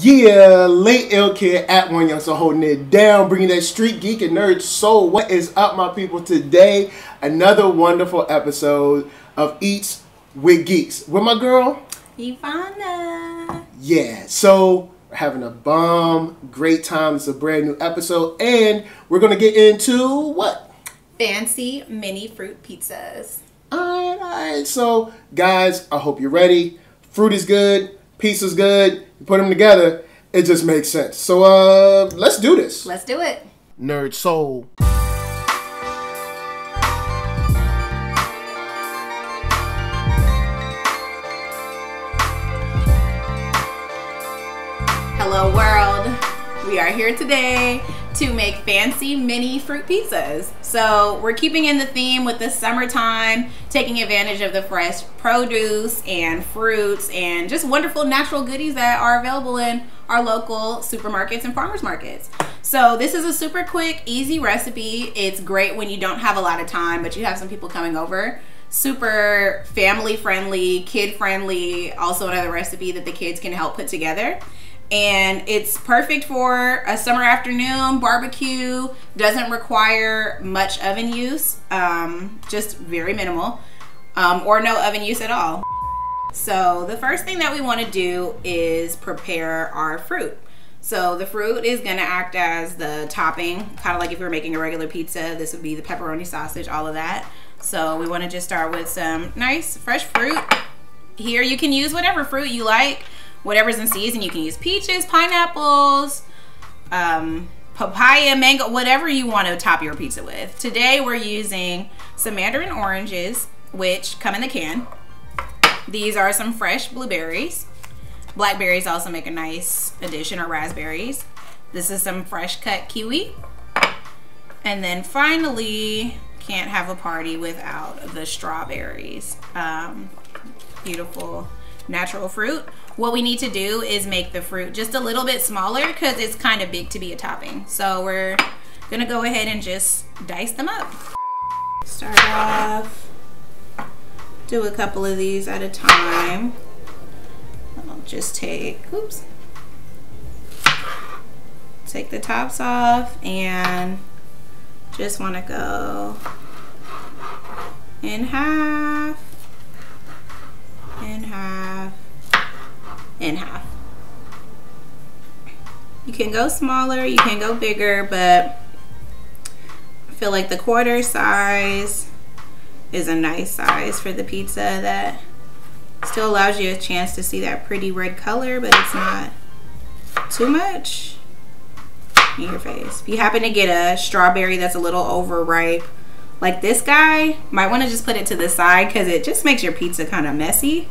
Yeah, late ill kid at one young, so holding it down, bringing that street geek and nerd soul. What is up, my people? Today, another wonderful episode of Eats with Geeks with my girl Ivana. Yeah, so we're having a great time. It's a brand new episode, and we're gonna get into what? Fancy mini fruit pizzas. All right. So, guys, I hope you're ready. Fruit is good. Pizza's good. You put them together, it just makes sense. So, let's do this. Let's do it. NERDSoul. Hello, world. We are here today to make fancy mini fruit pizzas. So we're keeping in the theme with the summertime, taking advantage of the fresh produce and fruits and just wonderful natural goodies that are available in our local supermarkets and farmers markets. So this is a super quick, easy recipe. It's great when you don't have a lot of time, but you have some people coming over. Super family friendly, kid friendly, also another recipe that the kids can help put together. And it's perfect for a summer afternoon barbecue. Doesn't require much oven use, just very minimal, or no oven use at all. So the first thing that we want to do is prepare our fruit. So the fruit is going to act as the topping, kind of like if we were making a regular pizza. This would be the pepperoni sausage, all of that. So we want to just start with some nice fresh fruit. Here you can use whatever fruit you like. Whatever's in season. You can use peaches, pineapples, papaya, mango, whatever you want to top your pizza with. Today we're using some Mandarin Oranges, which come in the can. These are some fresh blueberries. Blackberries also make a nice addition, or raspberries. This is some fresh cut kiwi. And then finally, can't have a party without the strawberries. Beautiful natural fruit. What we need to do is make the fruit just a little bit smaller because it's kind of big to be a topping. So we're gonna go ahead and just dice them up. Start off, do a couple of these at a time. I'll just take the tops off and just want to go in half, in half, in half. You can go smaller, you can go bigger, but I feel like the quarter size is a nice size for the pizza that still allows you a chance to see that pretty red color, but it's not too much in your face. If you happen to get a strawberry that's a little overripe, like this guy, might want to just put it to the side because it just makes your pizza kind of messy.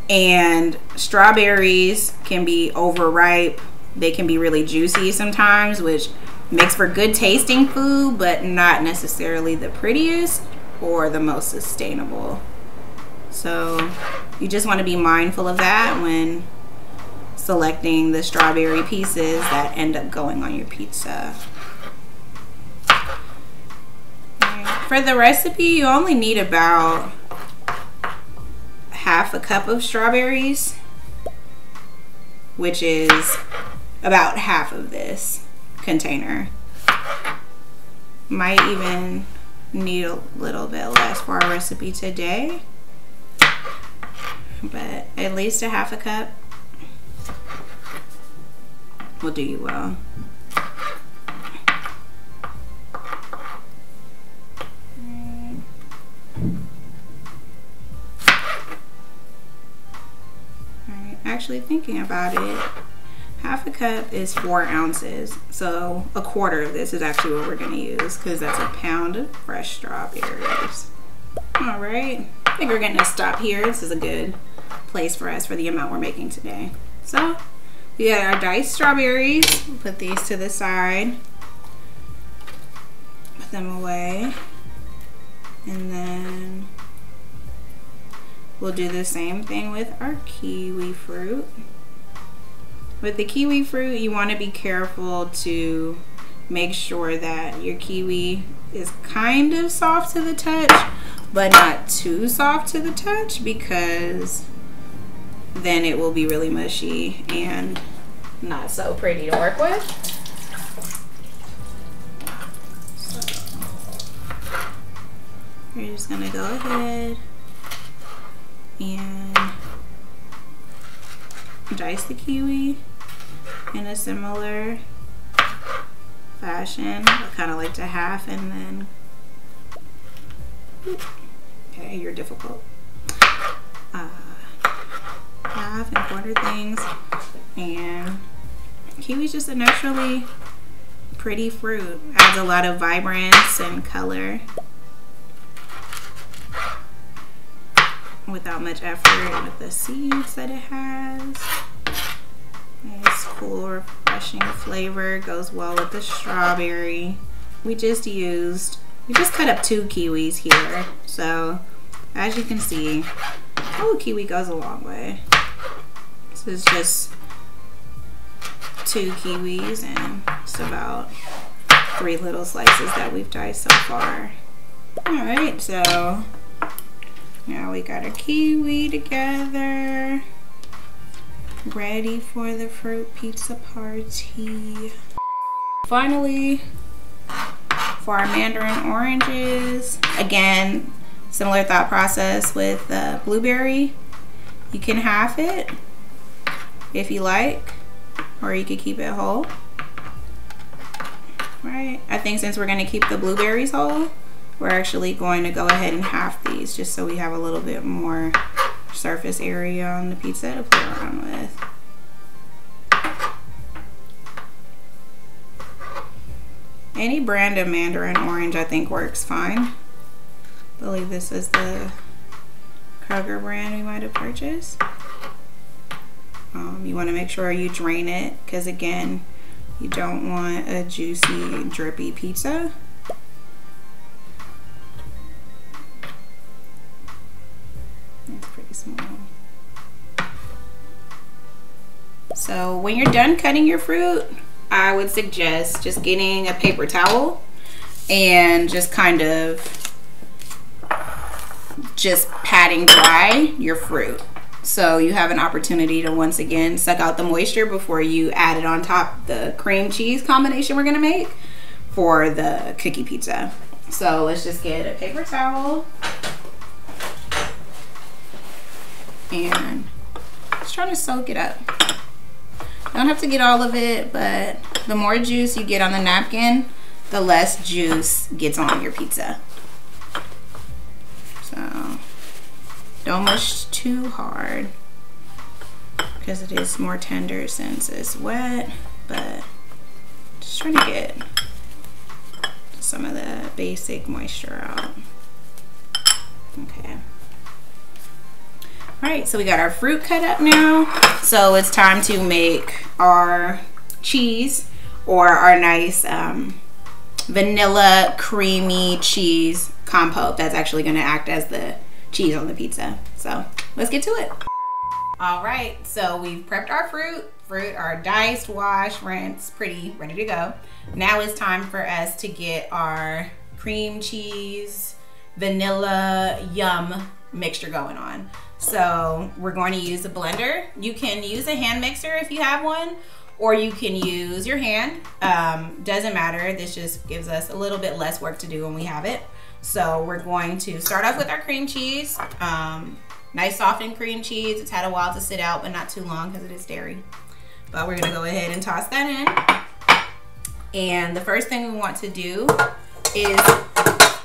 And strawberries can be overripe. They can be really juicy sometimes, which makes for good tasting food, but not necessarily the prettiest or the most sustainable. So you just want to be mindful of that when selecting the strawberry pieces that end up going on your pizza. For the recipe, you only need about half a cup of strawberries, which is about half of this container. Might even need a little bit less for our recipe today, but at least a half a cup will do you well. Actually thinking about it, half a cup is 4 ounces, so a quarter of this is actually what we're going to use because that's a pound of fresh strawberries. All right, I think we're going to stop here. This is a good place for us for the amount we're making today. So we got our diced strawberries. We'll put these to the side, put them away, and then we'll do the same thing with our kiwi fruit. With the kiwi fruit, you want to be careful to make sure that your kiwi is kind of soft to the touch, but not too soft to the touch, because then it will be really mushy and not so pretty to work with. So we're just gonna go ahead and dice the kiwi in a similar fashion. I kind of like to half and then, okay, you're difficult. Half and quarter things. And kiwi's just a naturally pretty fruit. Adds a lot of vibrance and color without much effort with the seeds that it has. Nice, cool, refreshing flavor. Goes well with the strawberry. We just cut up 2 kiwis here. So as you can see, oh, kiwi goes a long way. This is just 2 kiwis and it's about 3 little slices that we've diced so far. Alright, so now we got our kiwi together, ready for the fruit pizza party. Finally, for our Mandarin Oranges, again, similar thought process with the blueberry. You can half it if you like, or you could keep it whole. Right, I think since we're going to keep the blueberries whole, we're actually going to go ahead and half these just so we have a little bit more surface area on the pizza to play around with. Any brand of Mandarin Orange I think works fine. I believe this is the Kroger brand we might have purchased. You want to make sure you drain it because again, you don't want a juicy, drippy pizza. It's pretty small. So when you're done cutting your fruit, I would suggest just getting a paper towel and just kind of just patting dry your fruit. So you have an opportunity to once again suck out the moisture before you add it on top the cream cheese combination we're gonna make for the cookie pizza. So let's just get a paper towel and just try to soak it up. Don't have to get all of it, but the more juice you get on the napkin, the less juice gets on your pizza. So don't mush too hard because it is more tender since it's wet, but just trying to get some of the basic moisture out. Okay. All right, so we got our fruit cut up now. So it's time to make our cheese, or our nice vanilla creamy cheese compote that's actually gonna act as the cheese on the pizza. So let's get to it. All right, so we've prepped our fruit are diced, washed, rinsed, pretty ready to go. Now it's time for us to get our cream cheese vanilla yum mixture going on. So we're going to use a blender. You can use a hand mixer if you have one, or you can use your hand. Doesn't matter. This just gives us a little bit less work to do when we have it. So we're going to start off with our cream cheese. Nice softened cream cheese. It's had a while to sit out, but not too long because it is dairy. But we're gonna go ahead and toss that in. And the first thing we want to do is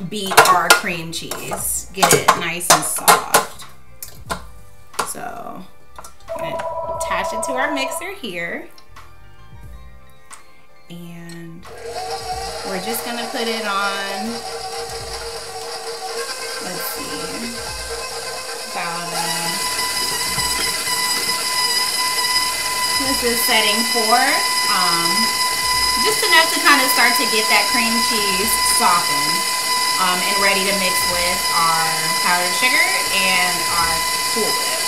beat our cream cheese. Get it nice and soft. So I'm gonna attach it to our mixer here. And we're just gonna put it on, let's see, about this is setting 4, just enough to kind of start to get that cream cheese softened and ready to mix with our powdered sugar and our Cool Whip.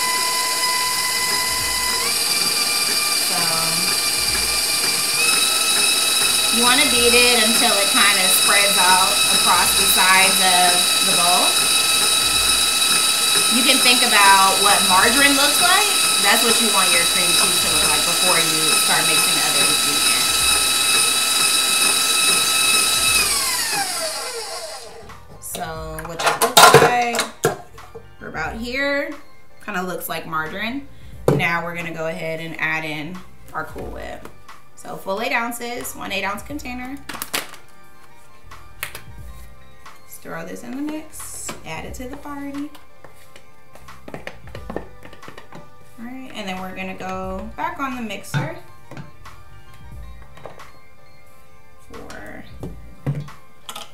So you want to beat it until it kind of spreads out across the sides of the bowl. You can think about what margarine looks like. That's what you want your cream cheese to look like before before you start mixing other ingredients. So what that looks like, we're about here. Kind of looks like margarine. Now we're gonna go ahead and add in our Cool Whip. So full 8 ounces, 1 8-ounce container. Let's throw this in the mix, add it to the party. All right, and then we're gonna go back on the mixer for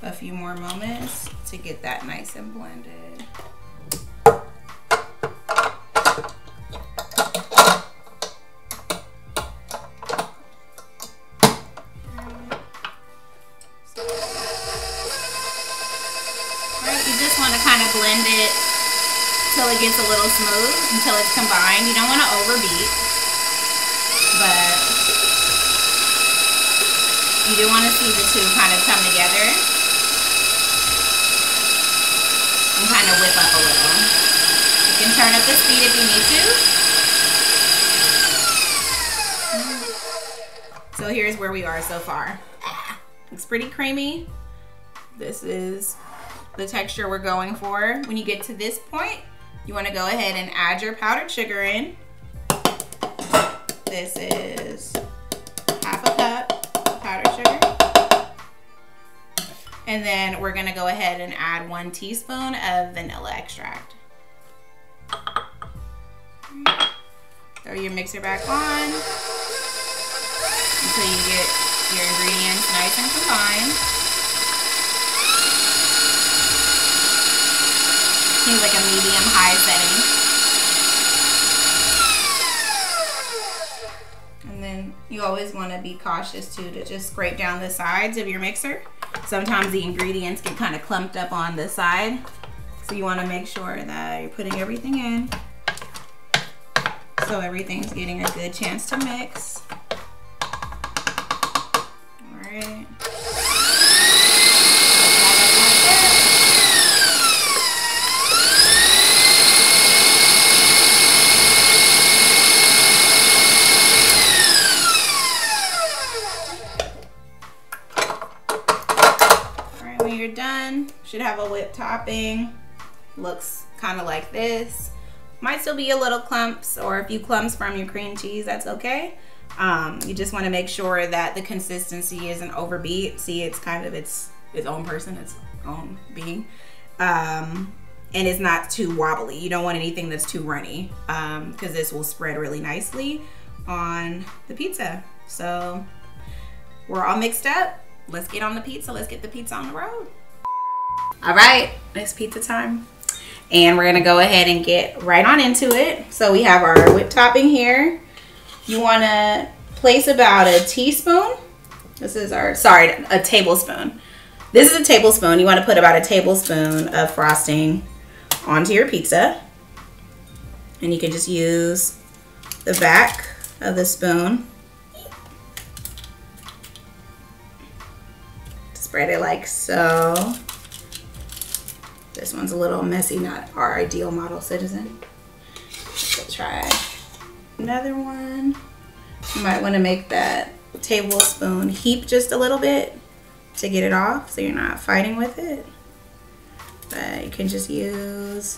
a few more moments to get that nice and blended. Blend it till it gets a little smooth, until it's combined. You don't want to overbeat, but you do want to see the two kind of come together and kind of whip up a little. You can turn up the speed if you need to. So here's where we are so far. It's pretty creamy. This is the texture we're going for. When you get to this point, you want to go ahead and add your powdered sugar in. This is half a cup of powdered sugar. And then we're going to go ahead and add 1 teaspoon of vanilla extract. Throw your mixer back on until you get your ingredients nice and combined. Seems like a medium-high setting. And then you always want to be cautious too to just scrape down the sides of your mixer. Sometimes the ingredients get kind of clumped up on the side. So you want to make sure that you're putting everything in so everything's getting a good chance to mix. All right. You're done. Should have a whipped topping. Looks kind of like this. Might still be a little clumps or a few clumps from your cream cheese. That's okay. You just want to make sure that the consistency isn't overbeat. See, it's kind of its own person, its own being, and it's not too wobbly. You don't want anything that's too runny, because this will spread really nicely on the pizza. So we're all mixed up. Let's get on the pizza. Let's get the pizza on the road. All right, it's pizza time. And we're gonna go ahead and get right on into it. So we have our whipped topping here. You wanna place about a teaspoon. This is our, sorry, a tablespoon. This is a tablespoon. You wanna put about a tablespoon of frosting onto your pizza. And you can just use the back of the spoon. Spread it like so. This one's a little messy, not our ideal model citizen. Let's try another one. You might want to make that tablespoon heap just a little bit to get it off so you're not fighting with it. But you can just use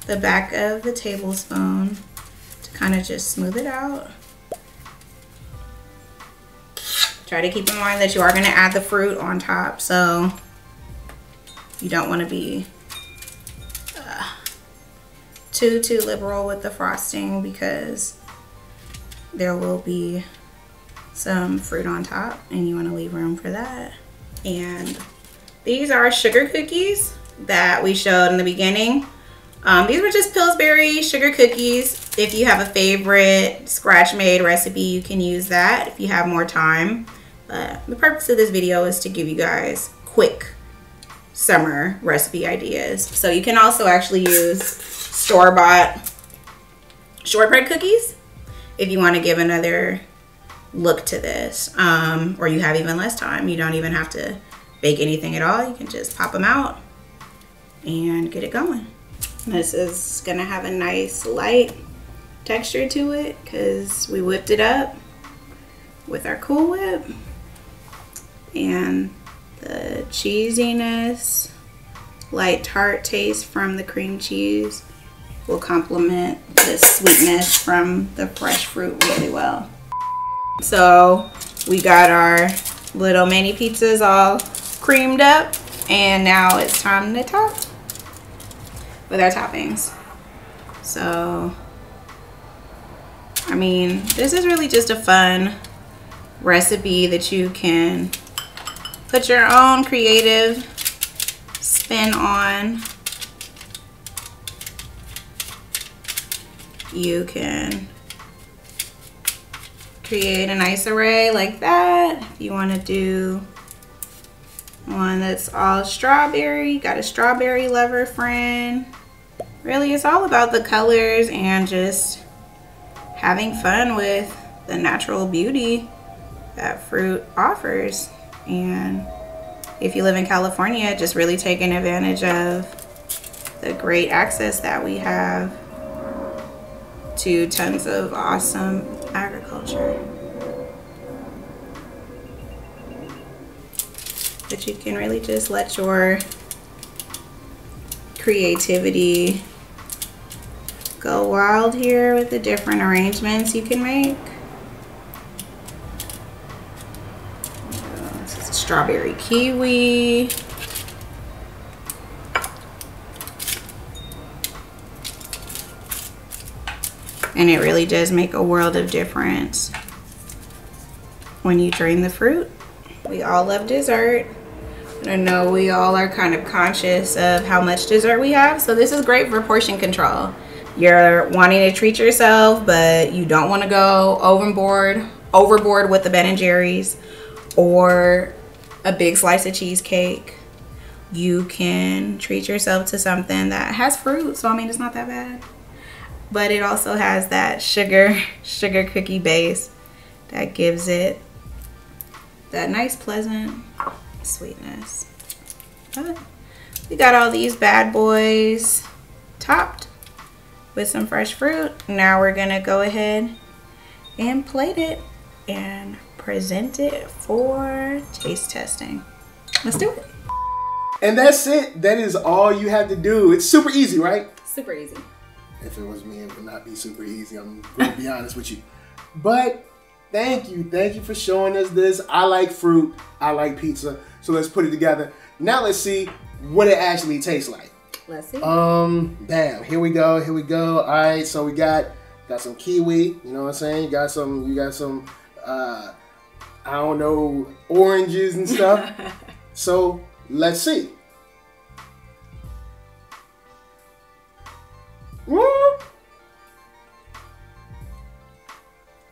the back of the tablespoon to kind of just smooth it out. Try to keep in mind that you are going to add the fruit on top, so you don't want to be too liberal with the frosting, because there will be some fruit on top and you want to leave room for that. And these are sugar cookies that we showed in the beginning. These were just Pillsbury sugar cookies. If you have a favorite scratch made recipe, you can use that if you have more time. But the purpose of this video is to give you guys quick summer recipe ideas. So you can also actually use store-bought shortbread cookies if you want to give another look to this, or you have even less time. You don't even have to bake anything at all. You can just pop them out and get it going. This is gonna have a nice light texture to it because we whipped it up with our Cool Whip. And the cheesiness, light tart taste from the cream cheese will complement the sweetness from the fresh fruit really well. So we got our little mini pizzas all creamed up, and now it's time to top with our toppings. So, I mean, this is really just a fun recipe that you can put your own creative spin on. You can create a nice array like that. If you want to do one that's all strawberry, got a strawberry lover friend. Really, it's all about the colors and just having fun with the natural beauty that fruit offers. And if you live in California, just really taking advantage of the great access that we have to tons of awesome agriculture. But you can really just let your creativity go wild here with the different arrangements you can make. This is a strawberry kiwi. And it really does make a world of difference when you drain the fruit. We all love dessert. I know we all are kind of conscious of how much dessert we have, so this is great for portion control. You're wanting to treat yourself, but you don't want to go overboard with the Ben & Jerry's or a big slice of cheesecake. You can treat yourself to something that has fruit, so I mean, it's not that bad. But it also has that sugar cookie base that gives it that nice pleasant sweetness. But we got all these bad boys topped with some fresh fruit. Now we're gonna go ahead and plate it and present it for taste testing. Let's do it. And that's it. That is all you have to do. It's super easy, right? Super easy. If it was me, it would not be super easy. I'm going to be honest with you. But thank you. Thank you for showing us this. I like fruit. I like pizza. So let's put it together. Now let's see what it actually tastes like. Let's see. Bam. Here we go. Here we go. All right. So we got some kiwi. You know what I'm saying? You got some, I don't know, oranges and stuff. So let's see.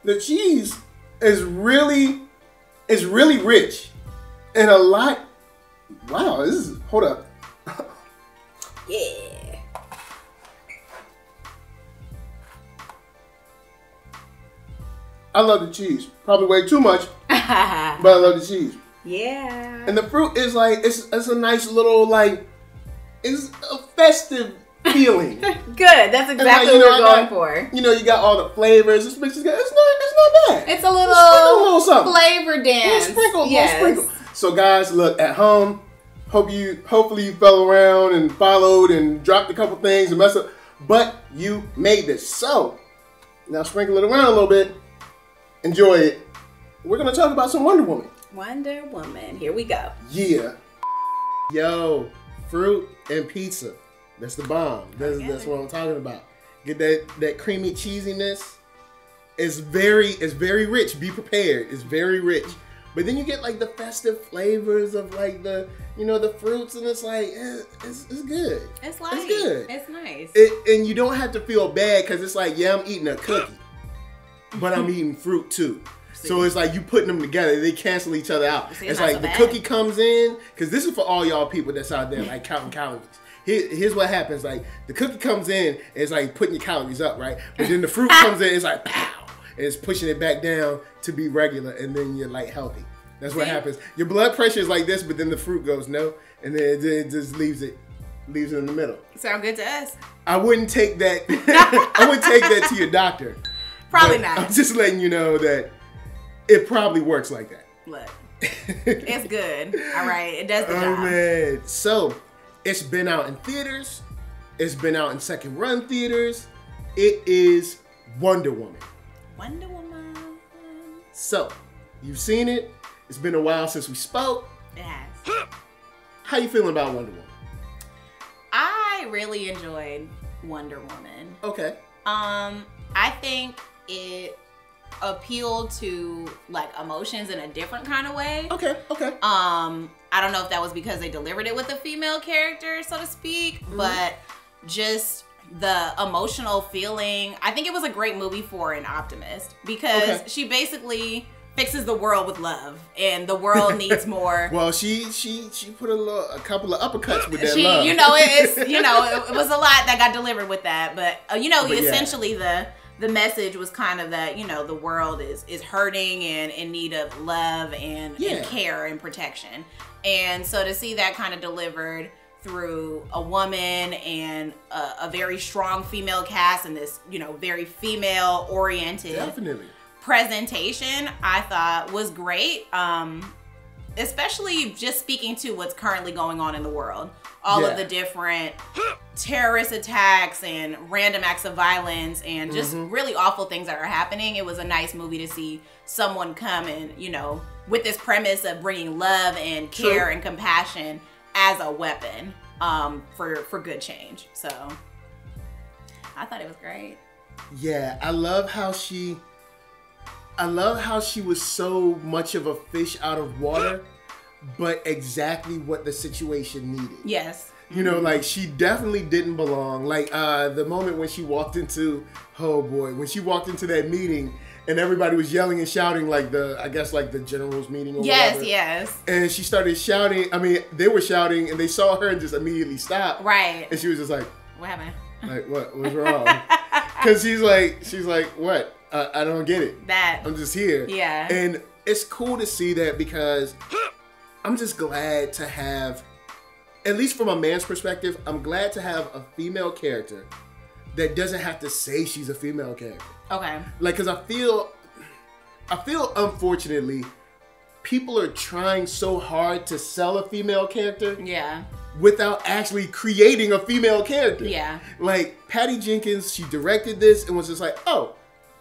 The cheese is really rich and a lot. Wow, this is, hold up. Yeah. I love the cheese. Probably way too much, but I love the cheese. Yeah. And the fruit is like, it's a nice little, like, it's a festive feeling. Good. That's exactly what we're going for. You know, you got all the flavors. This mix is good. It's not bad. It's a little something. flavor dance. Little sprinkle. So guys, look, at home, hopefully you fell around and followed and dropped a couple things and messed up, but you made this. So now sprinkle it around a little bit. Enjoy it. We're gonna talk about some Wonder Woman. Wonder Woman. Here we go. Yeah. Yo, fruit and pizza. That's the bomb. That's what I'm talking about. Get that creamy cheesiness. It's very rich. Be prepared. It's very rich. But then you get like the festive flavors of like the fruits, and it's like it's good. It's light. It's good. It's nice. And you don't have to feel bad because it's like, yeah, I'm eating a cookie, but I'm eating fruit too. So it's like you putting them together, they cancel each other out. It's like the cookie comes in, because this is for all y'all people that's out there like counting calories. Here's what happens, like the cookie comes in, it's like putting your calories up, right? But then the fruit comes in, it's like pow, and it's pushing it back down to be regular, and then you're like healthy. That's what happens. Your blood pressure is like this, but then the fruit goes no, and then it just leaves it leaves it in the middle. Sound good to us. I wouldn't take that. I wouldn't take that to your doctor. Probably not. I'm just letting you know that it probably works like that. Look, it's good. All right, it does the job. Oh man! So it's been out in theaters. It's been out in second run theaters. It is Wonder Woman. Wonder Woman. So you've seen it. It's been a while since we spoke. It has. How you feeling about Wonder Woman? I really enjoyed Wonder Woman. Okay. I think it appealed to like emotions in a different kind of way. Okay. I don't know if that was because they delivered it with a female character, so to speak, but just the emotional feeling. I think it was a great movie for an optimist because she basically fixes the world with love, and the world needs more. Well, she put a couple of uppercuts with that love. It was a lot that got delivered with that, but essentially the message was kind of that the world is hurting and in need of love and care and protection, and so to see that kind of delivered through a woman and a very strong female cast and this very female oriented definitely presentation, I thought was great. Especially just speaking to what's currently going on in the world. All of the different terrorist attacks and random acts of violence and just really awful things that are happening. It was a nice movie to see someone come and, with this premise of bringing love and care and compassion as a weapon for good change. So I thought it was great. Yeah, I love how she was so much of a fish out of water, but exactly what the situation needed. Yes. Like she definitely didn't belong. Like the moment when she walked into, when she walked into that meeting and everybody was yelling and shouting like the general's meeting or whatever. Yes. And she started shouting. I mean, they were shouting and they saw her and just immediately stopped. Right. And she was just like, what happened? Like, what's wrong? Because she's like, what? I don't get it. I'm just here. Yeah. And it's cool to see that because I'm just glad to have, at least from a man's perspective, I'm glad to have a female character that doesn't have to say she's a female character. Okay. Like, because I feel unfortunately, people are trying so hard to sell a female character. Yeah. Without actually creating a female character. Yeah. Like, Patty Jenkins, she directed this and was just like, I'm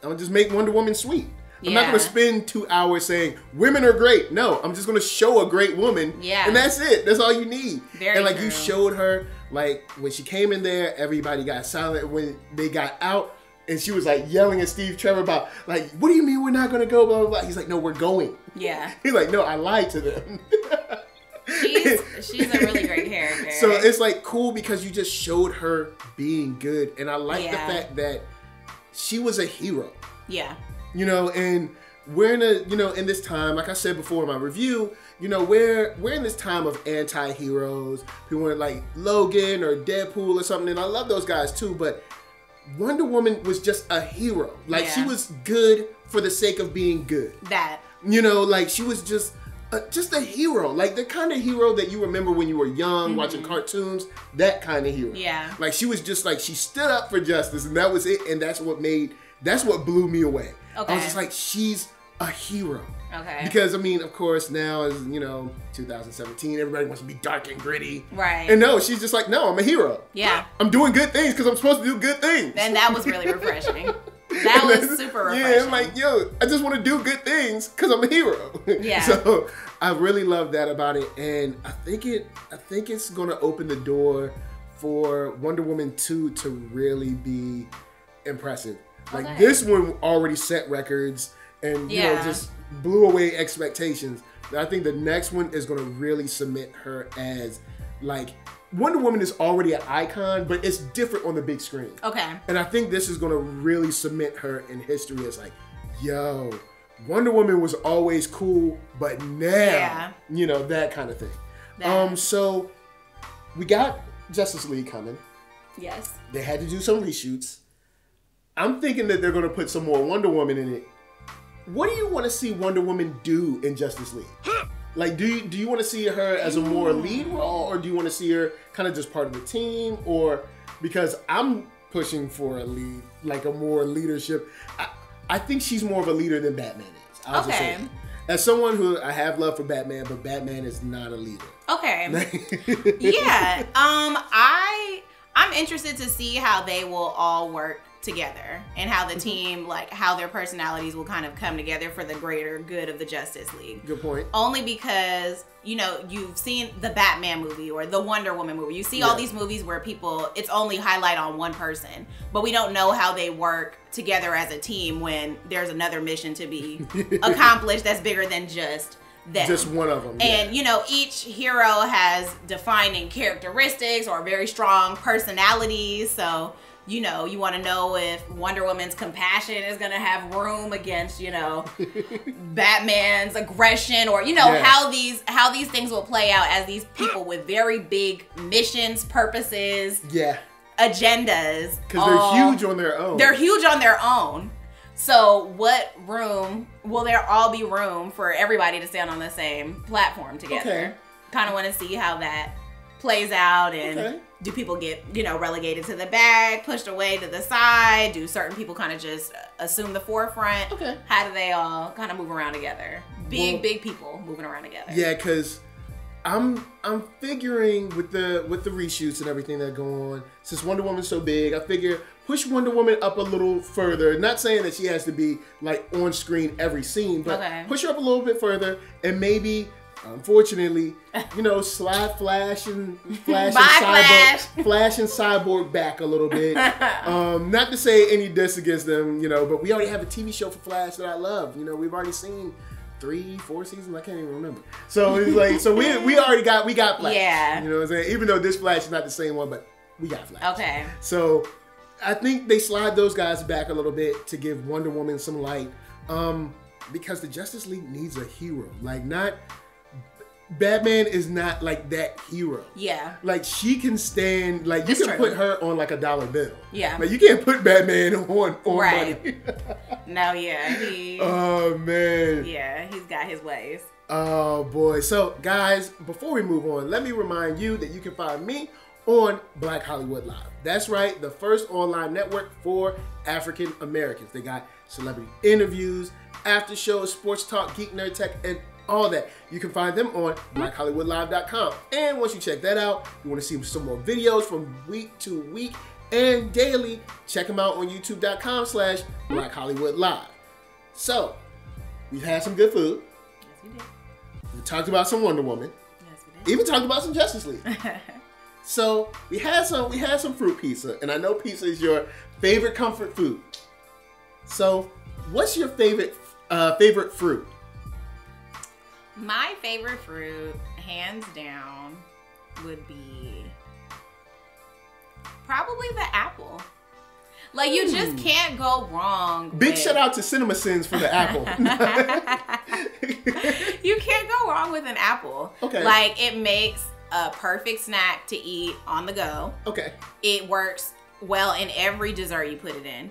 gonna just make Wonder Woman sweet. I'm not gonna spend 2 hours saying women are great. No, I'm just gonna show a great woman. Yeah. And that's it. That's all you need. Very true. You showed her, like, when she came in there, everybody got silent. When they got out, and she was like yelling at Steve Trevor about, like, what do you mean we're not gonna go? Blah, blah, blah. He's like, no, we're going. Yeah. He's like, no, I lied to them. She's a really great character. So it's like cool because you just showed her being good, and I like the fact that she was a hero. Yeah. And we're in this time, like I said before in my review, we're in this time of anti-heroes. People want like Logan or Deadpool or something, and I love those guys too, but Wonder Woman was just a hero. Like she was good for the sake of being good. Like she was just a hero, like the kind of hero that you remember when you were young, watching cartoons, that kind of hero. Yeah. Like she was just like, she stood up for justice and that was it. And that's what blew me away. Okay. I was just like, she's a hero. Okay. Because I mean, of course, now as 2017, everybody wants to be dark and gritty. Right. And no, she's just like, no, I'm a hero. Yeah. I'm doing good things because I'm supposed to do good things. And that was really refreshing. That was super refreshing. Yeah, I'm like, I just want to do good things because I'm a hero. Yeah. So I really love that about it, and I think it's gonna open the door for Wonder Woman 2 to really be impressive. Like this one already set records and just blew away expectations. I think the next one is gonna really cement her as like. Wonder Woman is already an icon, but it's different on the big screen. Okay. And I think this is going to really cement her in history as like, yo, Wonder Woman was always cool, but now, that kind of thing. So we got Justice League coming. Yes. They had to do some reshoots. I'm thinking that they're going to put some more Wonder Woman in it. What do you want to see Wonder Woman do in Justice League? Like, do you want to see her as a more lead role, or do you want to see her kind of just part of the team? Or because I'm pushing for a lead, like a more leadership. I think she's more of a leader than Batman is. I'll just say that. As someone who I have love for Batman, but Batman is not a leader. Okay. Yeah. I'm interested to see how they will all work together and how the team, like how their personalities will kind of come together for the greater good of the Justice League. Good point. Only because, you know, you've seen the Batman movie or the Wonder Woman movie. You see all these movies where people, it's only highlight on one person, but we don't know how they work together as a team when there's another mission to be accomplished that's bigger than just them. Just one of them. And, you know, each hero has defining characteristics or very strong personalities. So, you know, you want to know if Wonder Woman's compassion is going to have room against, you know, Batman's aggression, or, you know, how these things will play out as these people with very big missions, purposes, agendas. Because they're huge on their own. They're huge on their own. So what room, will there all be room for everybody to stand on the same platform together? Okay. Kind of want to see how that plays out, and do people get, you know, relegated to the back, pushed away to the side? Do certain people kind of just assume the forefront? Okay. How do they all kind of move around together? Big people moving around together. Yeah, because I'm figuring with the reshoots and everything that go on, since Wonder Woman's so big, I figure push Wonder Woman up a little further. Not saying that she has to be like on screen every scene, but push her up a little bit further, and maybe, unfortunately, you know, slide Flash and Cyborg back a little bit. Not to say any diss against them, you know, but we already have a TV show for Flash that I love. You know, we've already seen 3-4 seasons. I can't even remember. So it's like, so we already got Flash. Yeah. You know what I'm saying? Even though this Flash is not the same one, but we got Flash. Okay. So I think they slide those guys back a little bit to give Wonder Woman some light, because the Justice League needs a hero. Like, not Batman is not like that hero. Yeah. Like, she can stand, like, you can put her on like $1 bill. Yeah. Like, you can't put Batman on money. No, yeah. Oh, man. Yeah, he's got his ways. Oh, boy. So, guys, before we move on, let me remind you that you can find me on Black Hollywood Live. That's right, the first online network for African Americans. They got celebrity interviews, after shows, sports talk, geek, nerd, tech, and all that. You can find them on blackhollywoodlive.com. And once you check that out, you want to see some more videos from week to week and daily, check them out on youtube.com/blackhollywoodlive. So, we've had some good food. Yes, we did. We talked about some Wonder Woman. Yes, we did. Even talked about some Justice League. So we had some fruit pizza, and I know pizza is your favorite comfort food. So, what's your favorite fruit? My favorite fruit, hands down, would be probably the apple. Like, you just can't go wrong. Big shout out to Cinema Sins for the apple. You can't go wrong with an apple. Okay. Like, it makes a perfect snack to eat on the go. Okay. It works well in every dessert you put it in.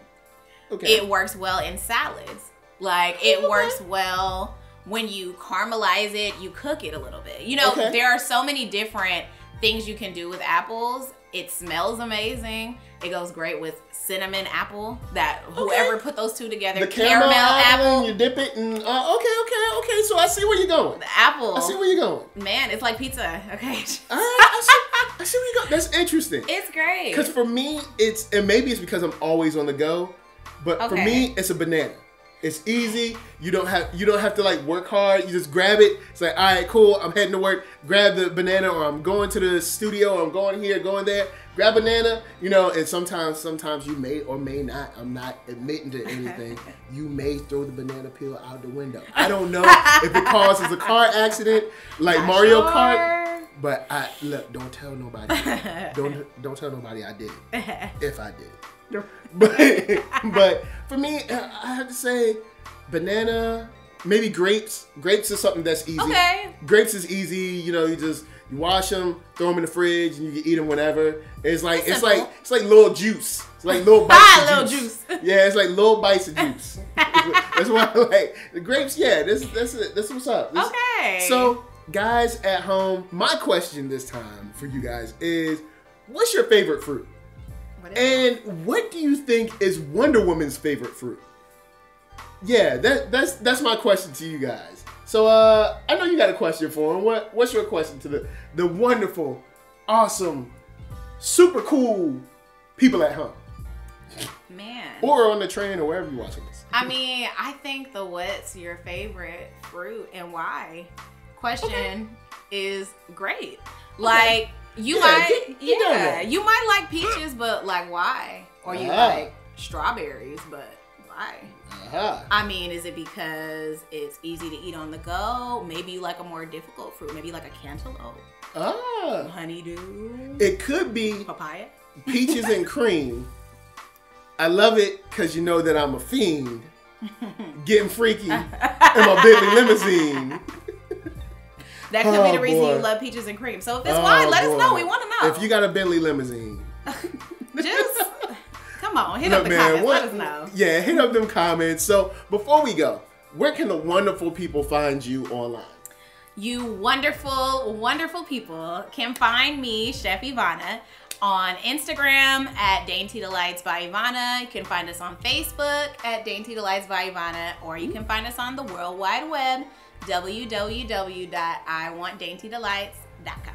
Okay. It works well in salads. Like, it works well when you caramelize it, you cook it a little bit. You know, there are so many different things you can do with apples. It smells amazing. It goes great with cinnamon apple. That whoever put those two together, the caramel apple, and you dip it, and okay. So I see where you're going. The apple. I see where you're going. Man, it's like pizza. Okay. I see where you're going. That's interesting. It's great. Because for me, and maybe it's because I'm always on the go, but for me, it's a banana. It's easy. You don't have to like work hard. You just grab it. It's like, all right, cool. I'm heading to work. Grab the banana, or I'm going to the studio. Or I'm going here, going there. Grab banana. You know, and sometimes you may or may not. I'm not admitting to anything. You may throw the banana peel out the window. I don't know if it causes a car accident like Mario Kart. But look, don't tell nobody. Don't tell nobody I did it. If I did it. But for me, I have to say banana, maybe grapes. Grapes is something that's easy. Okay. Grapes is easy. You know, you wash them, throw them in the fridge, and you can eat them whenever. It's like little juice. It's like little bites of juice. Yeah, it's like little bites of juice. That's why I like the grapes. Yeah, that's what's up. Okay. So guys at home, my question this time for you guys is, what's your favorite fruit? And what do you think is Wonder Woman's favorite fruit? Yeah, that's my question to you guys. So I know you got a question for him. What's your question to the wonderful, awesome, super cool people at home? Man. Or on the train or wherever you're watching this. I mean, I think what's your favorite fruit and why question is great. Like, you might like peaches, but like why? Or you like strawberries, but why? I mean, is it because it's easy to eat on the go? Maybe you like a more difficult fruit, maybe like a cantaloupe. Honeydew. It could be papaya. Peaches and cream. I love it because you know that I'm a fiend. Getting freaky in my Bentley limousine. That could be the reason you love peaches and cream. So if it's why, let us know. We want to know. If you got a Bentley limousine. Just come on, hit up the comments. Let us know. Yeah, hit up them comments. So before we go, where can the wonderful people find you online? You wonderful, wonderful people can find me, Chef Ivana, on Instagram at Dainty Delights by Ivana. You can find us on Facebook at Dainty Delights by Ivana, or you can find us on the World Wide Web, www.iwantdaintydelights.com.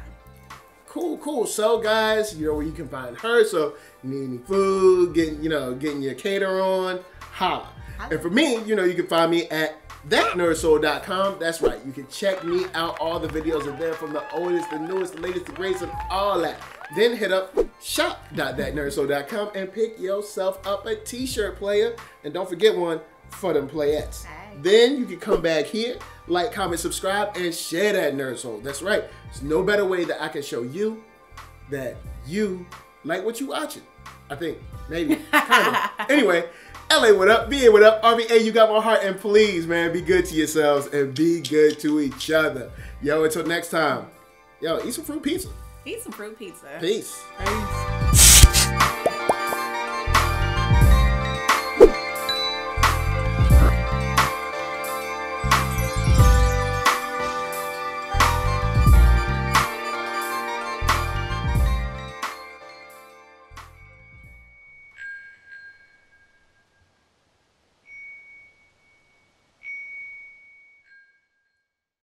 Cool. So guys, you know where you can find her. So you need any food, getting your cater on, holla. And for me, you can find me at NERDSoul.com. That's right. You can check me out. All the videos are there, from the oldest, the newest, the latest, the greatest, and all that. Then hit up shop.thatnerdsoul.com and pick yourself up a t-shirt, player. And don't forget one for them playettes. Then you can come back here, like, comment, subscribe, and share that Nerd Soul. That's right. There's no better way that I can show you that you like what you watching. I think. Maybe. Kind of. Anyway, LA, what up? BA, what up? RVA, you got my heart. And please, man, be good to yourselves and be good to each other. Yo, until next time. Yo, eat some fruit pizza. Eat some fruit pizza. Peace.